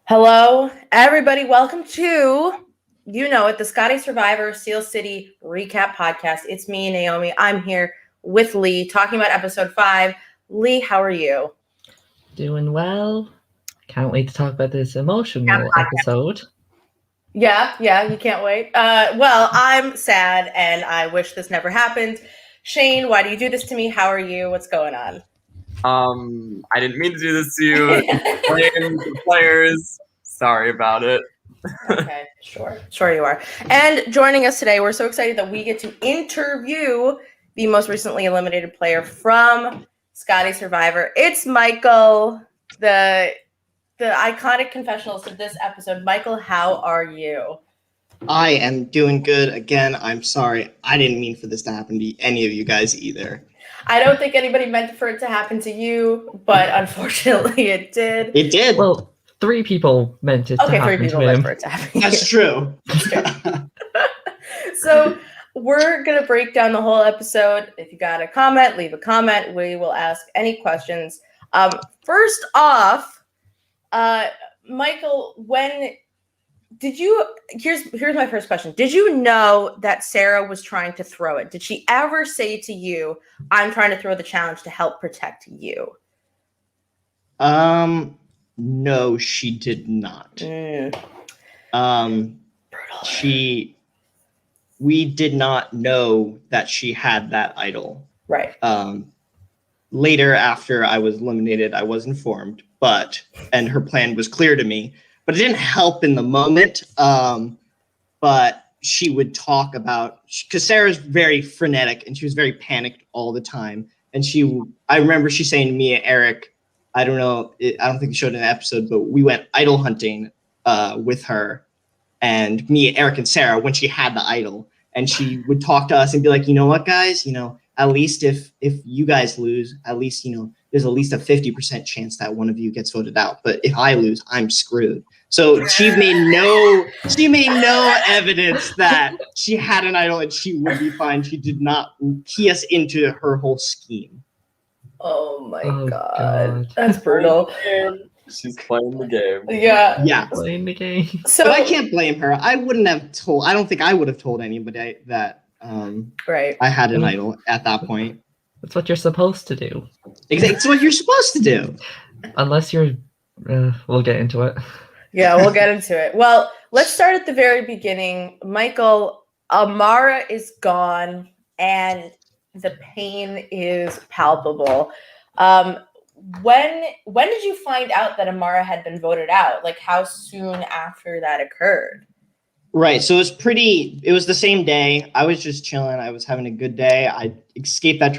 Hello, everybody. Welcome to, the Scotty Survivor Seal City Recap Podcast. It's me, Naomi. I'm here with Lee talking about episode 5. Lee, how are you? Doing well. Can't wait to talk about this emotional episode. Yeah, you can't wait. Well, I'm sad and I wish this never happened. Shane, why do you do this to me? How are you? What's going on? I didn't mean to do this to you. Blame the players. Sorry about it. Okay, sure you are. And joining us today, we're so excited that we get to interview the most recently eliminated player from Scotty Survivor. It's Michael, the iconic confessionals of this episode. Michael, how are you? I am doing good. Again, I'm sorry. I didn't mean for this to happen to any of you guys either. I don't think anybody meant for it to happen to you, but unfortunately it did. It did. Well, 3 people meant it to happen to him. 3 people meant for it to happen. That's true. So we're going to break down the whole episode. If you got a comment, leave a comment. We will ask any questions. First off, Michael, here's my first question. Did you know that Sarah was trying to throw it? Did she ever say to you, I'm trying to throw the challenge to help protect you? No, she did not. We did not know that she had that idol. Right. Later, after I was eliminated, I was informed, and her plan was clear to me, but it didn't help in the moment. But she would talk about, because Sarah's very frenetic and she was very panicked all the time. And I remember she saying to me and Eric, I don't think it showed in the episode, but we went idol hunting with her and me, Eric, and Sarah when she had the idol. And she would talk to us and be like, you know what, guys, at least if you guys lose, at least, there's at least a 50% chance that one of you gets voted out. But if I lose, I'm screwed. So she made no evidence that she had an idol and she would be fine. She did not key us into her whole scheme. Oh my God. That's brutal. She's playing the game. Yeah. Playing the game. So but I can't blame her. I don't think I would have told anybody that right. I had an idol at that point. That's what you're supposed to do. Exactly. It's what you're supposed to do. Unless you're... we'll get into it. Yeah, we'll get into it. Well, let's start at the very beginning. Michael, Amara is gone and the pain is palpable. When did you find out that Amara had been voted out? Like, how soon after that occurred? Right. So it was the same day. I was just chilling. I was having a good day. I escaped that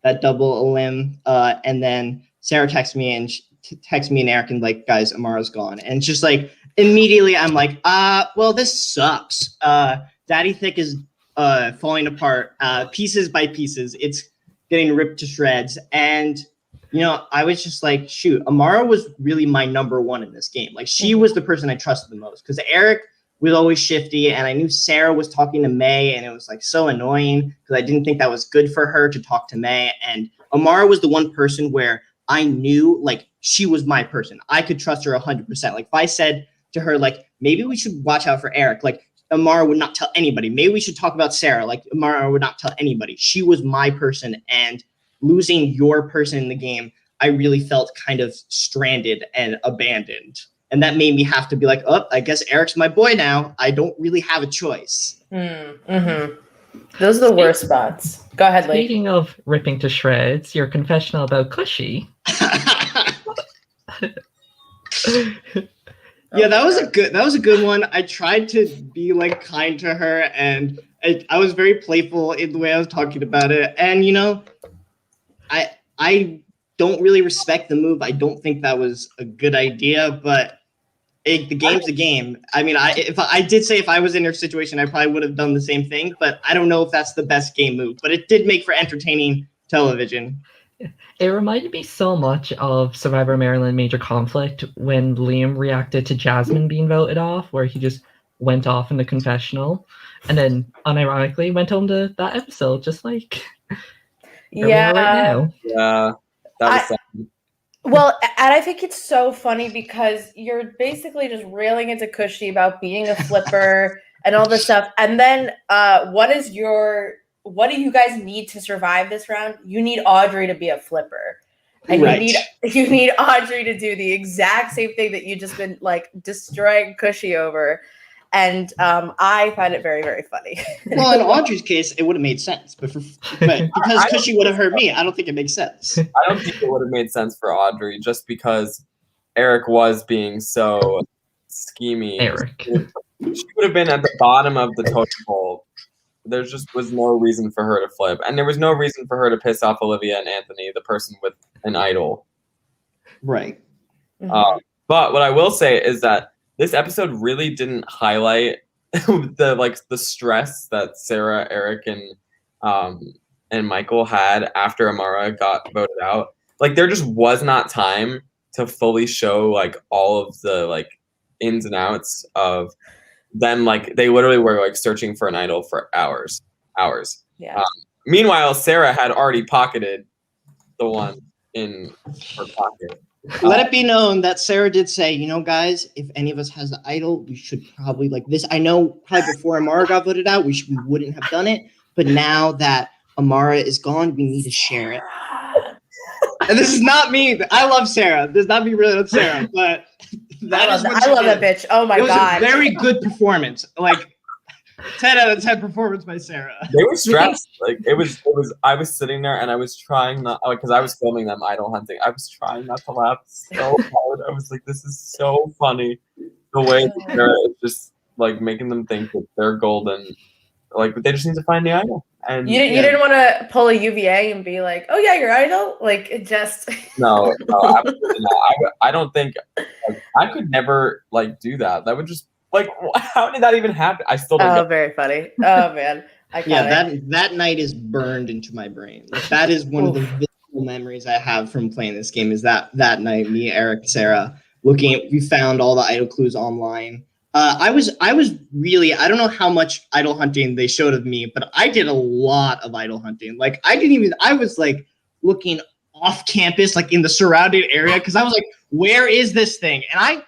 that double elim. And then Sarah texted me and texted me and Eric and like, guys, Amara's gone. And just like, immediately I'm like, well, this sucks. Daddy Thick is falling apart pieces by pieces. It's getting ripped to shreds. And, I was just like, shoot, Amara was really my number one in this game. Like, she was the person I trusted the most because Eric was always shifty. And I knew Sarah was talking to May and it was like so annoying because I didn't think that was good for her to talk to May. And Amara was the one person where I knew like she was my person. I could trust her 100%. Like if I said to her, like, maybe we should watch out for Eric, like Amara would not tell anybody. Maybe we should talk about Sarah. Like Amara would not tell anybody. She was my person, and losing your person in the game, I really felt kind of stranded and abandoned. And that made me have to be like, oh, I guess Eric's my boy now. I don't really have a choice. Mm-hmm. Those are the worst spots. Go ahead, Lee. Speaking of ripping to shreds, your confessional about Cushy. Yeah, that was a good one. I tried to be like kind to her, and I was very playful in the way I was talking about it. And I don't really respect the move. I don't think that was a good idea, but the game's a game. I mean, if I was in her situation, I probably would have done the same thing, but I don't know if that's the best game move. But it did make for entertaining television. It reminded me so much of Survivor Maryland Major Conflict when Liam reacted to Jasmine being voted off, where he just went off in the confessional and then unironically went home to that episode, just like yeah. right now. Yeah, that was something. Well, and I think it's so funny because you're basically just railing into Cushy about being a flipper and all this stuff. And then what do you guys need to survive this round? You need Audrey to be a flipper. And Right. you need Audrey to do the exact same thing that you just been like destroying Cushy over. And I find it very, very funny. Well, in Audrey's case, it would have made sense, but because Cushy would have hurt me, I don't think it makes sense. I don't think it would have made sense for Audrey just because Eric was being so schemy. Eric. She would have been at the bottom of the totem pole. There just was no reason for her to flip. And there was no reason for her to piss off Olivia and Anthony, the person with an idol. Right. Mhm. But what I will say is that this episode really didn't highlight the stress that Sarah, Eric, and Michael had after Amara got voted out. Like there just was not time to fully show like all of the like ins and outs of them. Like they literally were like searching for an idol for hours. Yeah. Meanwhile, Sarah had already pocketed the one in her pocket. Let it be known that Sarah did say, you know, guys, if any of us has an idol, we should probably like this. I know probably before Amara got voted out, we wouldn't have done it. But now that Amara is gone, we need to share it. And this is not me. I love Sarah. This is not me really with Sarah, but I love that bitch. Oh my it was god. a very good performance. Like 10 out of 10 performance by Sarah. They were stressed. Like it was. I was sitting there and I was trying not, because I was filming them idol hunting. I was trying not to laugh so hard. I was like, this is so funny. The way that Sarah is just like making them think that they're golden. Like they just need to find the idol. And You didn't want to pull a UVA and be like, oh yeah, your idol? Like it just no, absolutely not. I don't think like, I could never like do that. That would just like how did that even happen? I still don't Oh, get very funny. Oh man. That night is burned into my brain. Like, that is one of the visible memories I have from playing this game. Is that night, me, Eric, Sarah, we found all the idol clues online. I was really, I don't know how much idol hunting they showed of me, but I did a lot of idol hunting. Like I was like looking off campus, like in the surrounding area, because I was like, where is this thing? And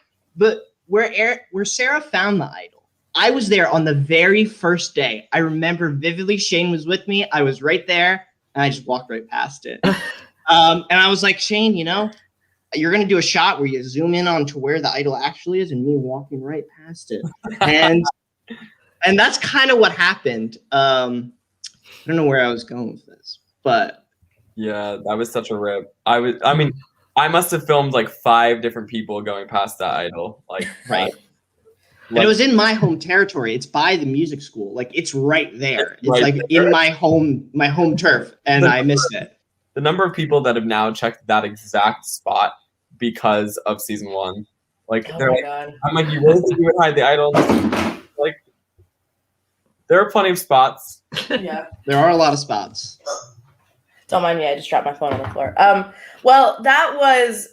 where Sarah found the idol, I was there on the very first day. I remember vividly. Shane was with me. I was right there, and I just walked right past it. And I was like, Shane, you know, you're going to do a shot where you zoom in onto where the idol actually is and me walking right past it. And that's kind of what happened. I don't know where I was going with this, but. Yeah, that was such a rip. I mean, I must have filmed like 5 different people going past that idol. Like, right. And it was in my home territory. It's by the music school. Like it's right there. It's right like there. in my home turf, and I missed it. The number of people that have now checked that exact spot because of season 1, like Oh they're my like, god. I'm like, you really think you would hide the idol? Like, there are plenty of spots. Yeah. There are a lot of spots. Don't mind me, I just dropped my phone on the floor. Well, that was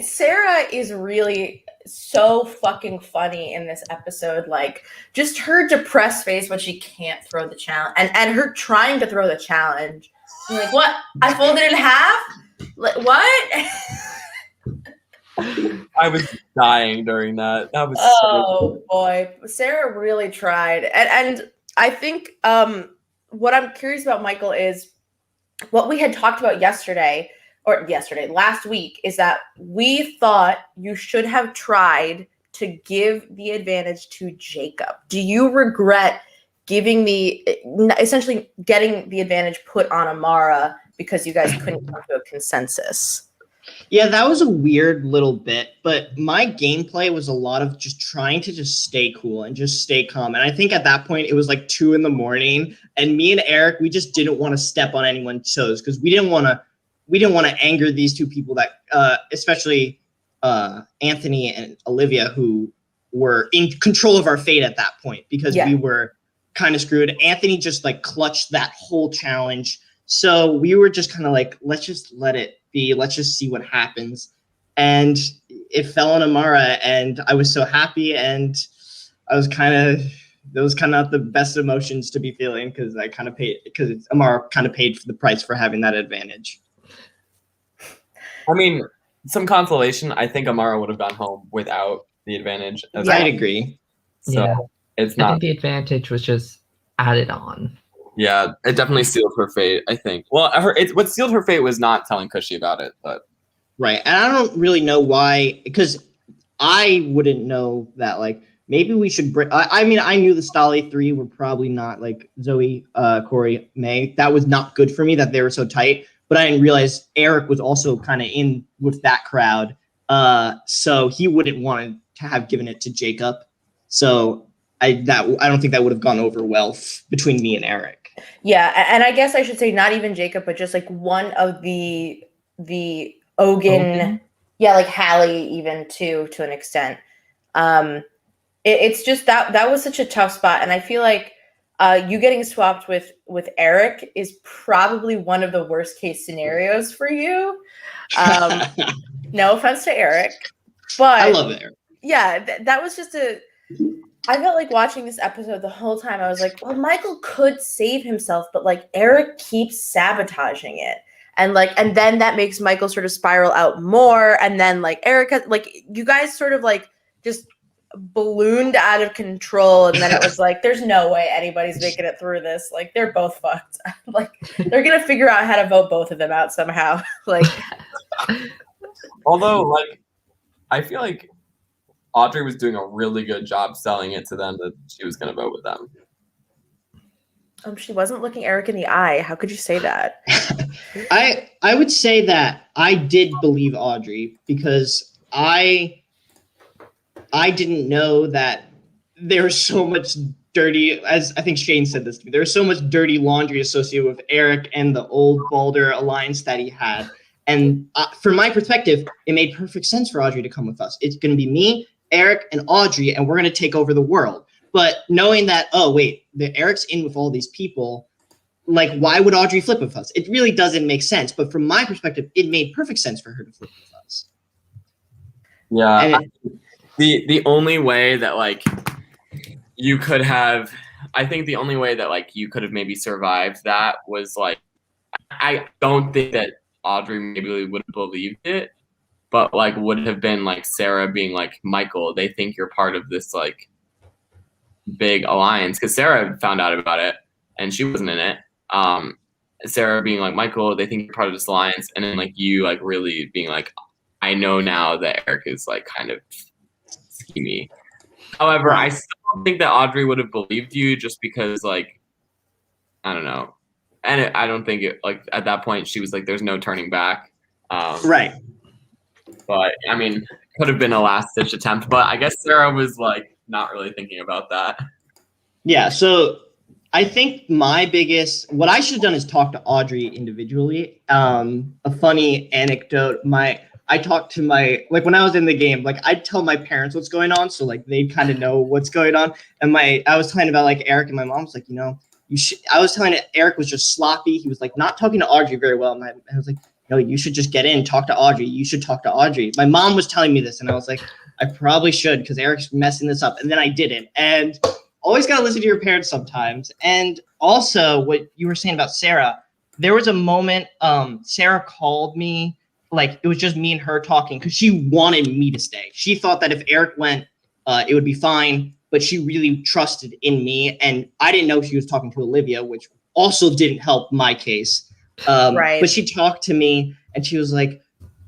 Sarah is really so fucking funny in this episode. Like, just her depressed face when she can't throw the challenge, and her trying to throw the challenge. I'm like, what? I folded it in half? Like, what? I was dying during that. That was Oh boy, Sarah really tried, and I think what I'm curious about, Michael, is what we had talked about last week, is that we thought you should have tried to give the advantage to Jacob. Do you regret essentially getting the advantage put on Amara because you guys couldn't come to a consensus? Yeah, that was a weird little bit, but my gameplay was a lot of just trying to just stay cool and just stay calm. And I think at that point it was like 2 a.m, and me and Eric, we just didn't want to step on anyone's toes because we didn't want to anger these 2 people that, especially Anthony and Olivia, who were in control of our fate at that point because we were kind of screwed. Anthony just like clutched that whole challenge. So we were just kind of like, let's just let it be. Let's just see what happens. And it fell on Amara, and I was so happy, and those kind of the best emotions to be feeling because Amara kind of paid for the price for having that advantage. I mean, some consolation, I think Amara would have gone home without the advantage. As Yeah. well. I'd agree. So Yeah. it's I not. think the advantage was just added on. Yeah, it definitely sealed her fate, I think. Well, what sealed her fate was not telling Cushy about it, but Right. And I don't really know why, because I wouldn't know that, like, maybe we should bring. I mean, I knew the Stali 3 were probably not like Zoe, Corey, May. That was not good for me that they were so tight. But I didn't realize Eric was also kind of in with that crowd. So he wouldn't want to have given it to Jacob. So I don't think that would have gone over well between me and Eric. Yeah, and I guess I should say not even Jacob, but just like one of the Ogun, yeah, like Hallie even too, to an extent. It's just that was such a tough spot, and I feel like you getting swapped with Eric is probably one of the worst case scenarios for you. No offense to Eric, but I love Eric. Yeah, that was just I felt like watching this episode the whole time. I was like, well, Michael could save himself, but like Eric keeps sabotaging it. And then that makes Michael sort of spiral out more. And then like Eric, like you guys sort of like just ballooned out of control. And then it was like, there's no way anybody's making it through this. Like they're both fucked. Like they're going to figure out how to vote both of them out somehow. Like, although like, I feel like Audrey was doing a really good job selling it to them that she was going to vote with them. She wasn't looking Eric in the eye. How could you say that? I would say that I did believe Audrey because I didn't know that there was so much dirty, as I think Shane said this to me, there was so much dirty laundry associated with Eric and the old Balder alliance that he had. And from my perspective, it made perfect sense for Audrey to come with us. It's going to be me, Eric, and Audrey, and we're going to take over the world. But knowing that, oh, wait, Eric's in with all these people, like, why would Audrey flip with us? It really doesn't make sense. But from my perspective, it made perfect sense for her to flip with us. Yeah. The only way that, like, you could have, I think the only way that, like, you could have maybe survived that was, like, I don't think that Audrey maybe would have believed it, but, like, would have been, like, Sarah being like, Michael, they think you're part of this, like, big alliance, because Sarah found out about it and she wasn't in it. Sarah being like, Michael, they think you're part of this alliance, and then like you like really being like, I know now that Eric is like kind of schemy. However, I still don't think that Audrey would have believed you just because like I don't know, and I don't think it like at that point she was like, there's no turning back. Right. But I mean, could have been a last ditch attempt, but I guess Sarah was like not really thinking about that. Yeah, so I think what I should have done is talk to Audrey individually. A funny anecdote, I talked to like when I was in the game, like I'd tell my parents what's going on, so like they'd kind of know what's going on. And I was talking about like Eric, and my mom was like, I was telling it Eric was just sloppy. He was like not talking to Audrey very well. And I was like, no, you should just get in, talk to Audrey. You should talk to Audrey. My mom was telling me this, and I was like, I probably should because Eric's messing this up. And then I didn't. And always got to listen to your parents sometimes. And also what you were saying about Sarah, there was a moment Sarah called me, like it was just me and her talking because she wanted me to stay. She thought that if Eric went, it would be fine, but she really trusted in me. And I didn't know she was talking to Olivia, which also didn't help my case. Right. But she talked to me and she was like,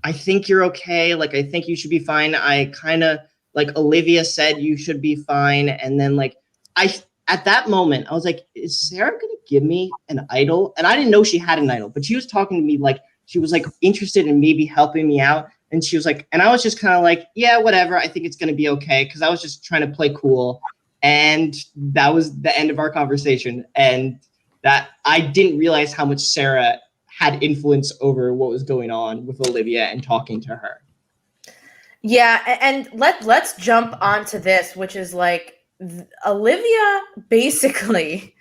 I think you're okay. Like, I think you should be fine. I kind of like Olivia said you should be fine. And then like at that moment, I was like, is Sarah going to give me an idol? And I didn't know she had an idol, but she was talking to me like she was like interested in maybe helping me out. And she was like, and I was just kind of like, yeah, whatever. I think it's going to be okay. Cause I was just trying to play cool. And that was the end of our conversation. And that I didn't realize how much Sarah had influence over what was going on with Olivia and talking to her. Yeah, and let's jump onto this, which is like Olivia basically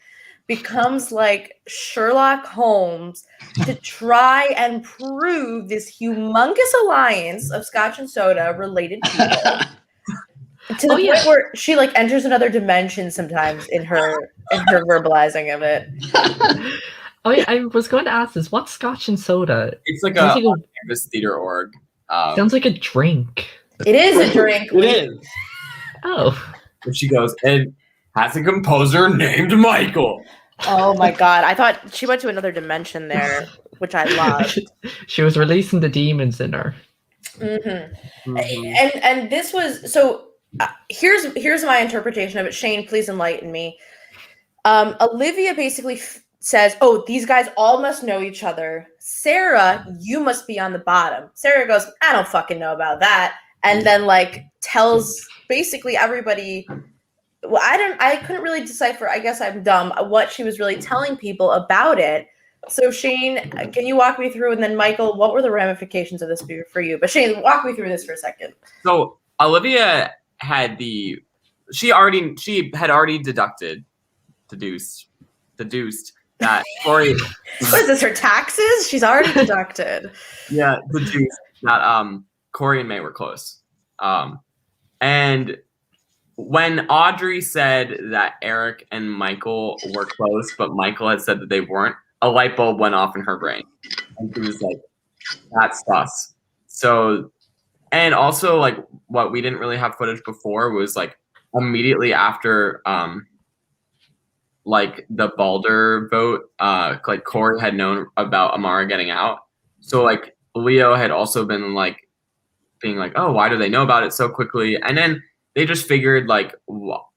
becomes like Sherlock Holmes to try and prove this humongous alliance of Scotch and soda related people. To the point where she like enters another dimension sometimes in her verbalizing of it. Oh yeah, I was going to ask this. What's Scotch and soda? It's like Sounds a like this theater org. Sounds like a drink. It is a drink. It is. Oh. And she goes, and has a composer named Michael. Oh my god! I thought she went to another dimension there, which I loved. She was releasing the demons in her. And this was so. Here's my interpretation of it. Shane, please enlighten me. Olivia basically says, "Oh, these guys all must know each other. Sarah, you must be on the bottom." Sarah goes, "I don't fucking know about that," and then like tells basically everybody. Well, I couldn't really decipher. I guess I'm dumb. What she was really telling people about it. So Shane, can you walk me through? And then Michael, what were the ramifications of this for you? But Shane, walk me through this for a second. So Olivia had she had already deduced that Corey. What is this? Her taxes? She's already deducted. Yeah, deduced that Corey and May were close. And when Audrey said that Eric and Michael were close, but Michael had said that they weren't, a light bulb went off in her brain. And she was like, that's sus. So, and also like what we didn't really have footage before was like immediately after like the Balder vote, like Corey had known about Amara getting out. So like Leo had also been like being like, oh, why do they know about it so quickly? And then they just figured like Zoe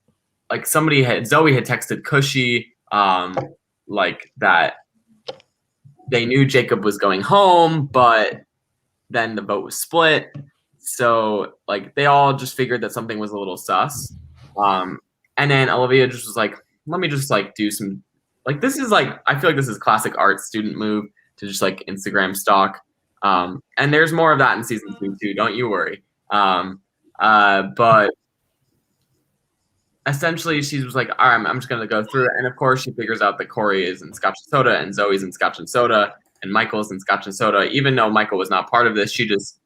had texted Cushy like that they knew Jacob was going home, but then the vote was split. So like they all just figured that something was a little sus. And then Olivia just was like, let me just like do some like this is like I feel like this is classic art student move to just like Instagram stalk. And there's more of that in season 2 too, don't you worry. But essentially, she was like, all right, I'm just going to go through it. And of course, she figures out that Corey is in Scotch and Soda and Zoe's in Scotch and Soda and Michael's in Scotch and Soda. Even though Michael was not part of this, she just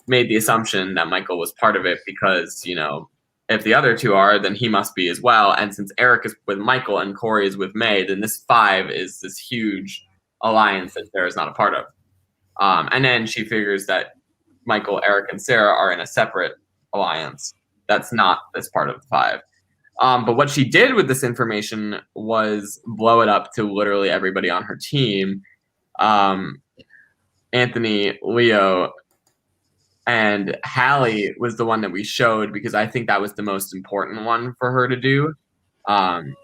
made the assumption that Michael was part of it because, you know, if the other two are, then he must be as well. And since Eric is with Michael and Corey is with May, then this 5 is this huge alliance that Sarah's not a part of. And then she figures that Michael, Eric, and Sarah are in a separate alliance that's not this part of the 5. But what she did with this information was blow it up to literally everybody on her team. Anthony, Leo, and Hallie was the one that we showed because I think that was the most important one for her to do. It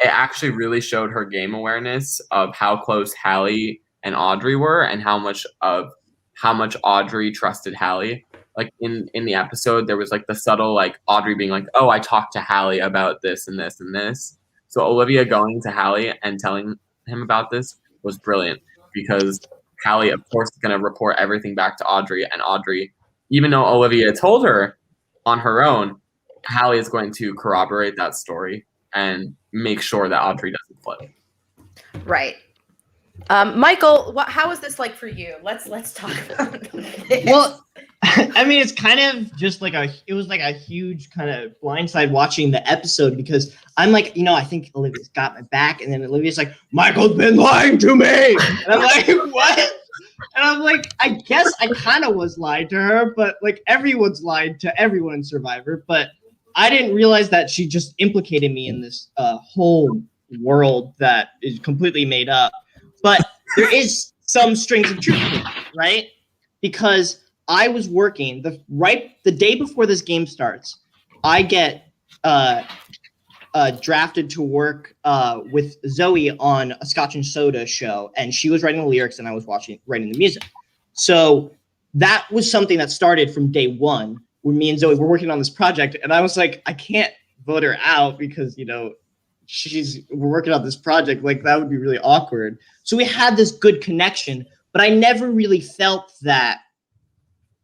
actually really showed her game awareness of how close Hallie and Audrey were and how much Audrey trusted Hallie. Like in the episode, there was like the subtle like Audrey being like, oh, I talked to Hallie about this and this and this. So Olivia going to Hallie and telling him about this was brilliant because Hallie, of course, is going to report everything back to Audrey. And Audrey, even though Olivia told her on her own, Hallie is going to corroborate that story and make sure that Audrey doesn't flip. Right. Michael, how was this like for you? Let's talk about this. Well, I mean, it's kind of just like it was like a huge kind of blindside watching the episode because I'm like, you know, I think Olivia's got my back. And then Olivia's like, Michael's been lying to me. And I'm like, what? And I'm like, I guess I kind of was lied to her, but like everyone's lied to everyone in Survivor. But I didn't realize that she just implicated me in this whole world that is completely made up. But there is some strings of truth here, right? Because I was working the day before this game starts. I get drafted to work with Zoe on a Scotch and Soda show, and she was writing the lyrics, and I was writing the music. So that was something that started from day one when me and Zoe were working on this project, and I was like, I can't vote her out because, you know, we're working on this project, like that would be really awkward. So we had this good connection, but I never really felt that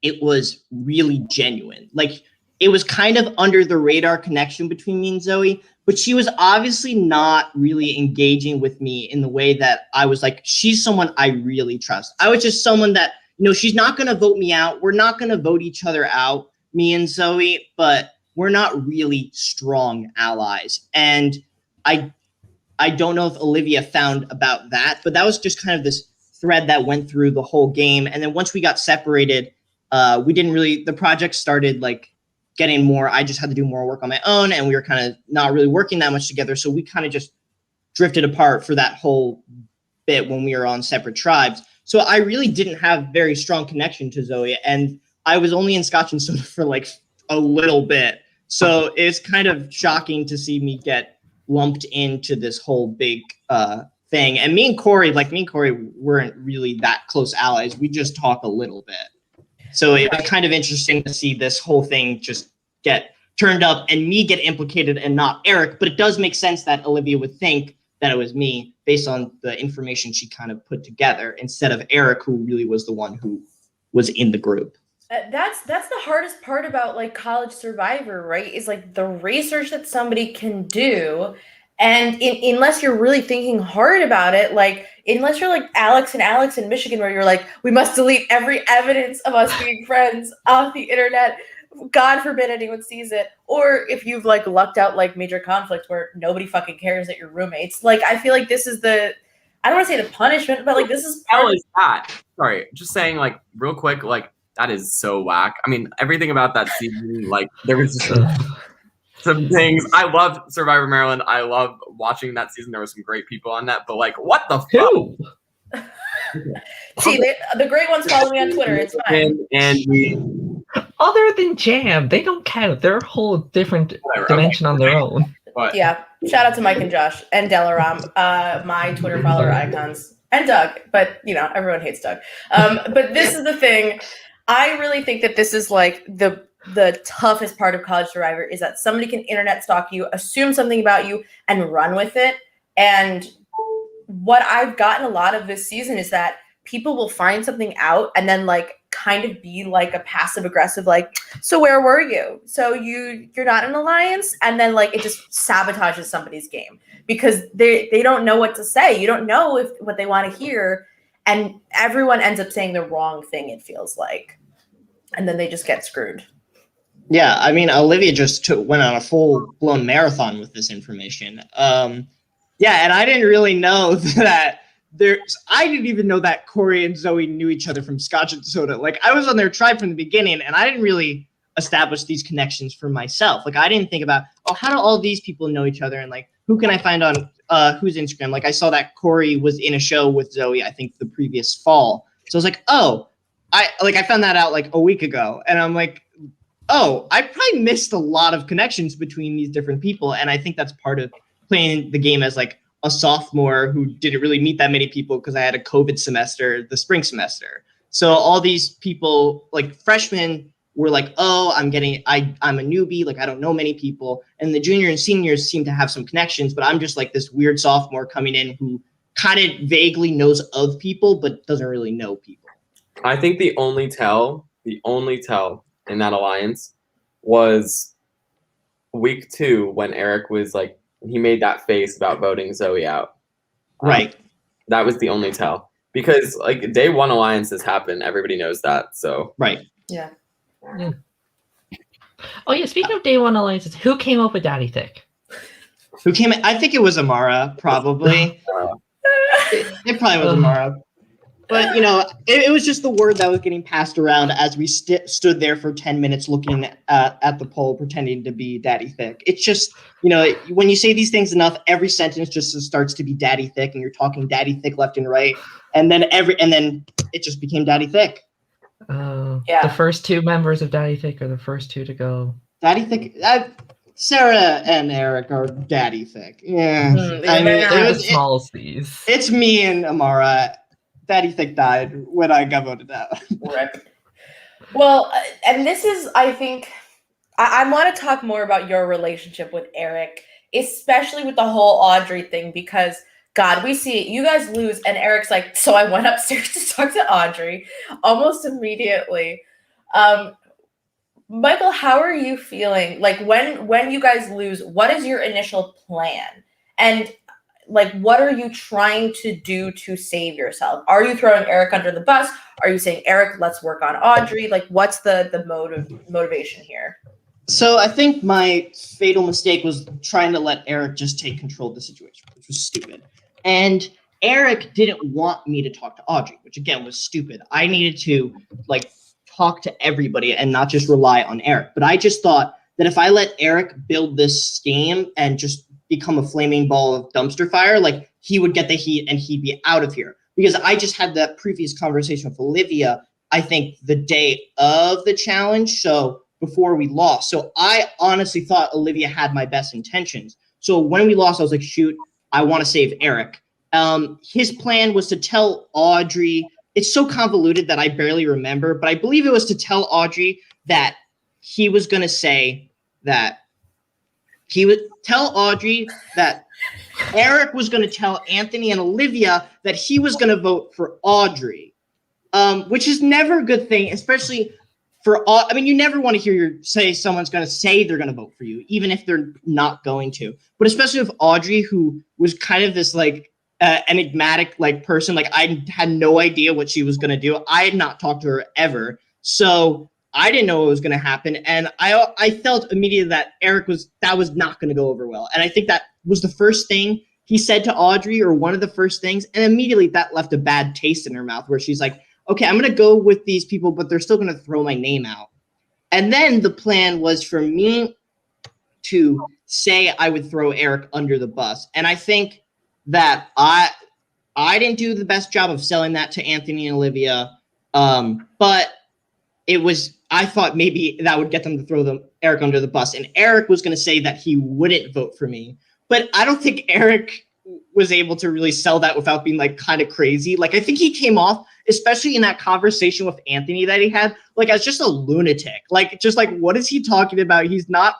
it was really genuine. Like it was kind of under the radar connection between me and Zoe, but she was obviously not really engaging with me in the way that I was like, she's someone I really trust. I was just someone that, you know, she's not going to vote me out. We're not going to vote each other out, me and Zoe, but we're not really strong allies. And I don't know if Olivia found about that, but that was just kind of this thread that went through the whole game. And then once we got separated, the project started like getting more, I just had to do more work on my own, and we were kind of not really working that much together. So we kind of just drifted apart for that whole bit when we were on separate tribes. So I really didn't have very strong connection to Zoe, and I was only in Scotch and Soda for like a little bit. So it's kind of shocking to see me get lumped into this whole big thing. And me and Corey weren't really that close allies. We just talk a little bit. So it was kind of interesting to see this whole thing just get turned up and me get implicated and not Eric. But it does make sense that Olivia would think that it was me based on the information she kind of put together instead of Eric, who really was the one who was in the group. That's the hardest part about like College Survivor, right? Is like the research that somebody can do, and unless you're really thinking hard about it, like unless you're like Alex in Michigan, where you're like, we must delete every evidence of us being friends off the internet. God forbid anyone sees it. Or if you've like lucked out like Major Conflict where nobody fucking cares that you're roommates. Like I feel like this is I don't want to say the punishment, but like this is How is that? Sorry, just saying like real quick, like that is so whack. I mean, everything about that season, like there was just some things. I love Survivor Maryland. I love watching that season. There were some great people on that, but like, what the fuck? See, the great ones follow me on Twitter. It's fine. And Other than Jam, they don't count. They're a whole different dimension on their own. But Yeah. Shout out to Mike and Josh and Delaram, my Twitter follower icons, and Doug. But you know, everyone hates Doug. But this is the thing. I really think that this is like the toughest part of College Survivor is that somebody can internet stalk you, assume something about you, and run with it. And what I've gotten a lot of this season is that people will find something out and then like kind of be like a passive aggressive, like, so where were you? So you're not in an alliance, and then like it just sabotages somebody's game because they don't know what to say. You don't know what they want to hear. And everyone ends up saying the wrong thing, it feels like. And then they just get screwed. Yeah, I mean, Olivia just went on a full-blown marathon with this information. Yeah, and I didn't really know that I didn't even know that Corey and Zoe knew each other from Scotch and Soda. Like, I was on their tribe from the beginning, and I didn't really establish these connections for myself. Like, I didn't think about, how do all these people know each other? And, like, who can I find on whose Instagram? Like, I saw that Corey was in a show with Zoe, I think, the previous fall. So I was like, I found that out, like, a week ago. And I'm like, I probably missed a lot of connections between these different people. And I think that's part of playing the game as, like, a sophomore who didn't really meet that many people because I had a COVID semester, the spring semester. So all these people, like freshmen, were like, I'm a newbie, like I don't know many people. And the junior and seniors seem to have some connections, but I'm just like this weird sophomore coming in who kind of vaguely knows of people, but doesn't really know people. I think the only tell in that alliance was week 2 when Eric was like, he made that face about voting Zoe out. Right. That was the only tell. Because like day 1 alliances happen. Everybody knows that. So right. Yeah. Oh yeah, speaking of day 1 alliances, who came up with Daddy Thick? I think it was Amara, probably. It probably was Amara. But, it was just the word that was getting passed around as we stood there for 10 minutes looking at the poll, pretending to be Daddy Thick. It's just, when you say these things enough, every sentence just starts to be Daddy Thick, and you're talking Daddy Thick left and right. And then it just became Daddy Thick. Yeah. The first 2 members of Daddy Thick are the first 2 to go. Daddy Thick. Sarah and Eric are Daddy Thick. Yeah. They're the small C's. It's me and Amara. Daddy Thick died when I got voted out. Rip. Well, and this is, I think, I want to talk more about your relationship with Eric, especially with the whole Audrey thing, because, God, we see it. You guys lose, and Eric's like, so I went upstairs to talk to Audrey almost immediately. Michael, how are you feeling? Like, when you guys lose, what is your initial plan? And like, what are you trying to do to save yourself? Are you throwing Eric under the bus? Are you saying, Eric, let's work on Audrey? Like, what's the motivation here? So I think my fatal mistake was trying to let Eric just take control of the situation, which was stupid. And Eric didn't want me to talk to Audrey, which again was stupid. I needed to like talk to everybody and not just rely on Eric. But I just thought that if I let Eric build this steam and just become a flaming ball of dumpster fire, like he would get the heat and he'd be out of here. Because I just had that previous conversation with Olivia, I think the day of the challenge, so before we lost. So I honestly thought Olivia had my best intentions. So when we lost, I was like, shoot, I want to save Eric. His plan was to tell Audrey, it's so convoluted that I barely remember, but I believe it was to tell Audrey that he was going to say that he would tell Audrey that Eric was going to tell Anthony and Olivia that he was going to vote for Audrey, which is never a good thing, especially for all. I mean, you never want to hear someone's going to say they're going to vote for you, even if they're not going to. But especially with Audrey, who was kind of this like enigmatic like person, like I had no idea what she was going to do. I had not talked to her ever, so I didn't know what was going to happen, and I felt immediately that that was not going to go over well. And I think that was the first thing he said to Audrey, or one of the first things, and immediately that left a bad taste in her mouth, where she's like, okay, I'm going to go with these people, but they're still going to throw my name out. And then the plan was for me to say I would throw Eric under the bus, and I think that I didn't do the best job of selling that to Anthony and Olivia, but I thought maybe that would get them to throw Eric under the bus. And Eric was going to say that he wouldn't vote for me. But I don't think Eric was able to really sell that without being like kind of crazy. Like I think he came off, especially in that conversation with Anthony that he had, like as just a lunatic. Like just like, what is he talking about? He's not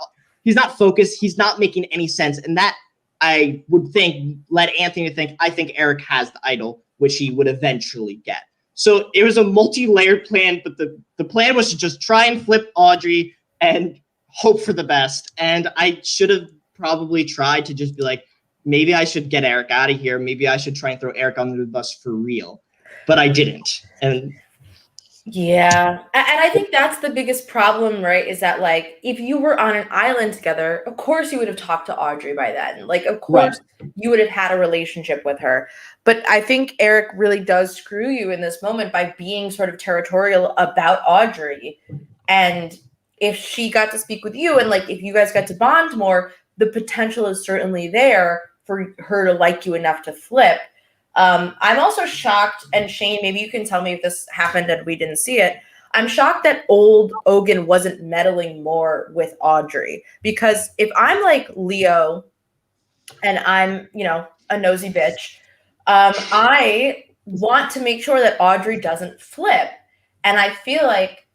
focused. He's not making any sense. And that I would think led Anthony to think, I think Eric has the idol, which he would eventually get. So it was a multi-layered plan, but the plan was to just try and flip Audrey and hope for the best. And I should have probably tried to just be like, maybe I should get Eric out of here. Maybe I should try and throw Eric under the bus for real. But I didn't. And yeah. And I think that's the biggest problem, right? Is that like, if you were on an island together, of course you would have talked to Audrey by then. Like, of course you would have had a relationship with her. But I think Eric really does screw you in this moment by being sort of territorial about Audrey. And if she got to speak with you and like, if you guys got to bond more, the potential is certainly there for her to like you enough to flip. I'm also shocked, and Shane, maybe you can tell me if this happened and we didn't see it. I'm shocked that old Ogun wasn't meddling more with Audrey, because if I'm like Leo and I'm, a nosy bitch, I want to make sure that Audrey doesn't flip. And I feel like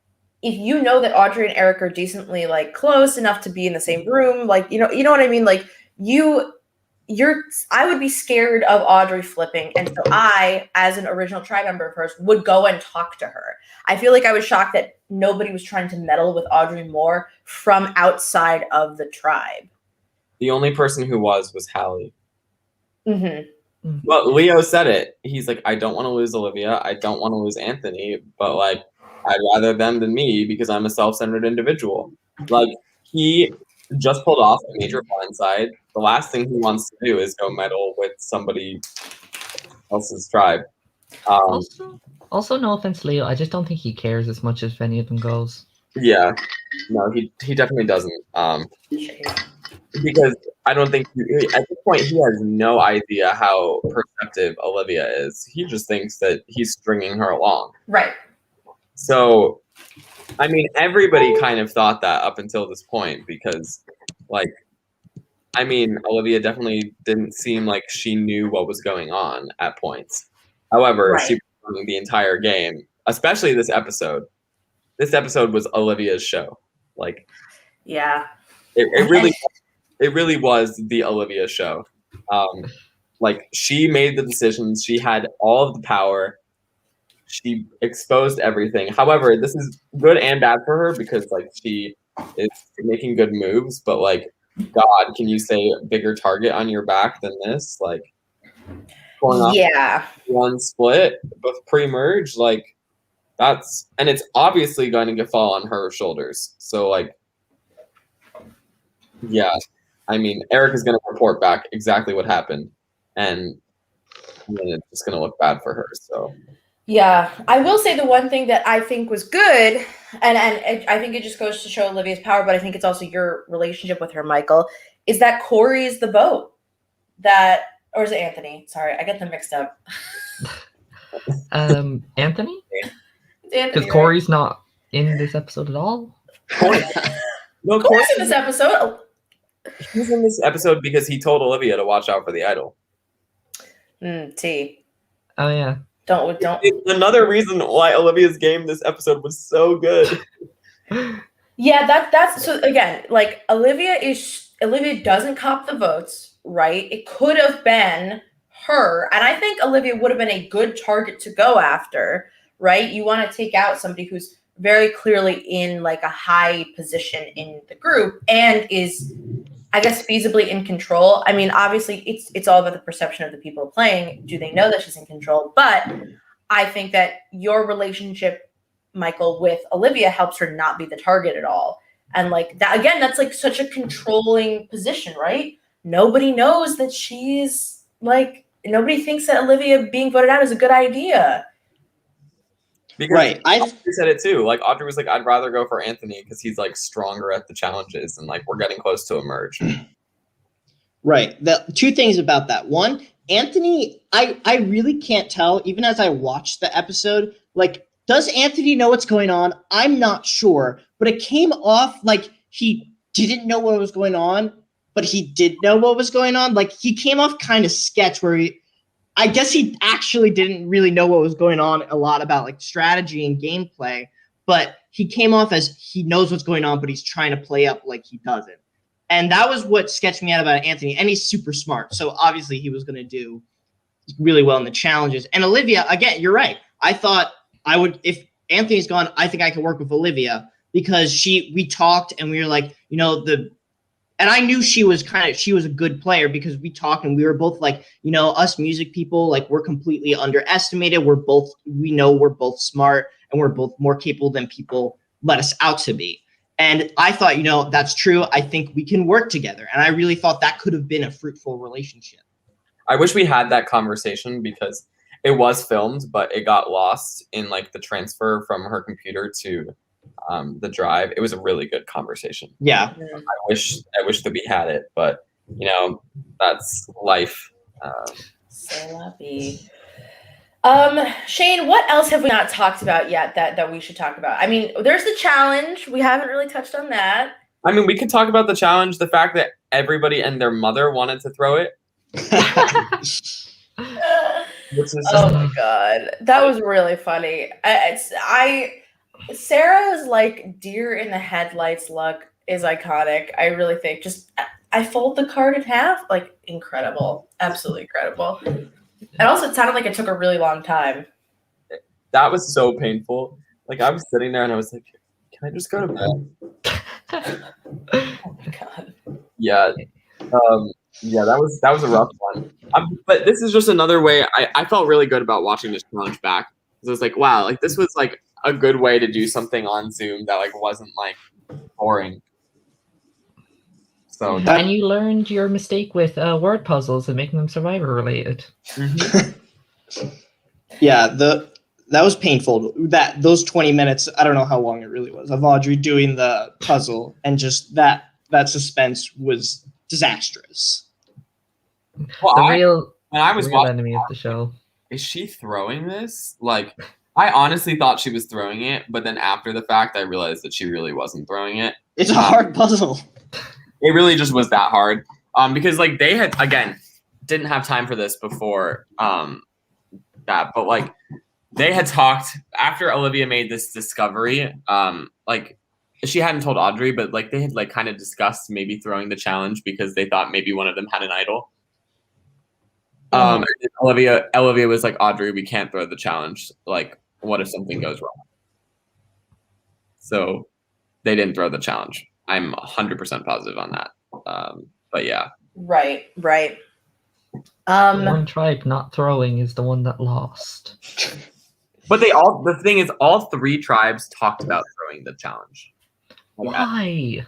if you know that Audrey and Eric are decently like close enough to be in the same room, like, you know what I mean? Like I would be scared of Audrey flipping. And so I, as an original tribe member of hers, would go and talk to her. I feel like I was shocked that nobody was trying to meddle with Audrey more from outside of the tribe. The only person who was Hallie. Mm-hmm. Well, Leo said it. He's like, I don't want to lose Olivia. I don't want to lose Anthony. But like, I'd rather them than me because I'm a self-centered individual. Like, he just pulled off a major blindside. The last thing he wants to do is go meddle with somebody else's tribe. Also, no offense, Leo, I just don't think he cares as much if any of them goes. Yeah, no, he definitely doesn't. Because I don't think at this point he has no idea how perceptive Olivia is. He just thinks that he's stringing her along. Right. So, I mean, everybody kind of thought that up until this point because, like, I mean, Olivia definitely didn't seem like she knew what was going on at points. However, she was running the entire game, especially this episode. This episode was Olivia's show. Like, yeah, it really was the Olivia show. Like, she made the decisions. She had all of the power. She exposed everything. However, this is good and bad for her because, like, she is making good moves, but, like, God, can you say a bigger target on your back than this? Like, going off one split with pre-merge, like, and it's obviously going to fall on her shoulders. So, like, yeah, I mean, Eric is going to report back exactly what happened, and then it's just going to look bad for her. So, Yeah, I will say the one thing that I think was good, and I think it just goes to show Olivia's power, but I think it's also your relationship with her, Michael, is that Corey is the vote. Or is it Anthony? Sorry, I get them mixed up. Anthony? It's Anthony, Because right? Corey's not in this episode at all. No, Corey's in this episode. he's in this episode because he told Olivia to watch out for the idol. T. Oh yeah. Don't. It's another reason why Olivia's game this episode was so good. Yeah, that's so again, like Olivia doesn't cop the votes, right? It could have been her, and I think Olivia would have been a good target to go after, right? You want to take out somebody who's very clearly in like a high position in the group and is, I guess, feasibly in control. I mean, obviously it's all about the perception of the people playing. Do they know that she's in control? But I think that your relationship, Michael, with Olivia helps her not be the target at all. And like that, again, that's like such a controlling position, right? Nobody knows that she's like, nobody thinks that Olivia being voted out is a good idea. Because Right. Audrey said it too. Like Audrey was like, I'd rather go for Anthony because he's like stronger at the challenges and like we're getting close to a merge. Right. The two things about that. One, Anthony, I really can't tell, even as I watched the episode, like, does Anthony know what's going on? I'm not sure, but it came off like he didn't know what was going on, but he did know what was going on. Like, he came off kind of sketch where I guess he actually didn't really know what was going on a lot about like strategy and gameplay, but he came off as he knows what's going on, but he's trying to play up like he doesn't. And that was what sketched me out about Anthony. And he's super smart. So obviously he was going to do really well in the challenges. And Olivia, again, you're right. I thought I would, if Anthony's gone, I think I can work with Olivia because we talked and we were like, and I knew she was a good player because we talked and we were both like, us music people, like we're completely underestimated. We know we're both smart and we're both more capable than people let us out to be. And I thought, that's true. I think we can work together. And I really thought that could have been a fruitful relationship. I wish we had that conversation because it was filmed, but it got lost in like the transfer from her computer to the drive. It was a really good conversation. Yeah. I wish that we had it, but that's life. C'est la vie. Shane, what else have we not talked about yet that we should talk about? I mean, there's the challenge. We haven't really touched on that. I mean, we could talk about the challenge, the fact that everybody and their mother wanted to throw it. Oh my god, that was really funny. Sarah's like deer in the headlights look is iconic. I really think I fold the card in half, like incredible, absolutely incredible. And also, it sounded like it took a really long time. That was so painful. Like I was sitting there and I was like, "Can I just go to bed?" Oh my god. Yeah. Yeah, that was a rough one. But this is just another way. I felt really good about watching this challenge back. It was like, wow, like this was like a good way to do something on Zoom that like wasn't like boring. So and you learned your mistake with word puzzles and making them Survivor related. Mm-hmm. Yeah, that was painful. Those 20 minutes, I don't know how long it really was, of Audrey doing the puzzle, and just that suspense was disastrous. Well, When I was real watching, enemy of the show. is she throwing this? Like, I honestly thought she was throwing it, but then after the fact, I realized that she really wasn't throwing it. It's a hard puzzle. It really just was that hard. Because like they had didn't have time for this before that, but like they had talked after Olivia made this discovery. Like she hadn't told Audrey, but like they had like kind of discussed maybe throwing the challenge because they thought maybe one of them had an idol. And Olivia was like, Audrey, we can't throw the challenge. Like, what if something goes wrong? So they didn't throw the challenge. I'm 100% positive on that. But yeah. Right. The one tribe not throwing is the one that lost. But the thing is, all three tribes talked about throwing the challenge. Why?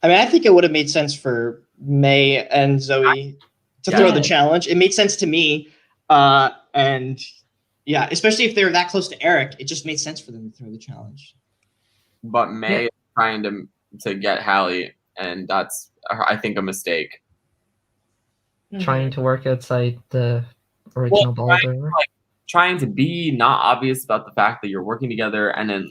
I mean, I think it would have made sense for May and Zoe to throw the challenge. It made sense to me. And Yeah, especially if they were that close to Eric, it just made sense for them to throw the challenge. But May is trying to get Hallie, and that's, I think, a mistake. Trying to work outside the original Baldur. Trying to be not obvious about the fact that you're working together, and then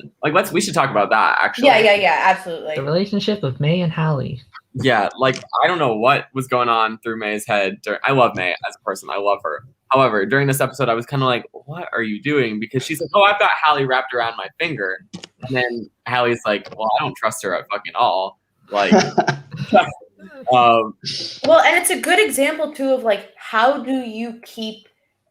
we should talk about that actually. Yeah, absolutely. The relationship of May and Hallie. Yeah, like I don't know what was going on through May's head. I love May as a person. I love her. However, during this episode, I was kind of like, what are you doing? Because she's like, oh, I've got Hallie wrapped around my finger. And then Hallie's like, well, I don't trust her at fucking all. Like, well, and it's a good example too of like, how do you keep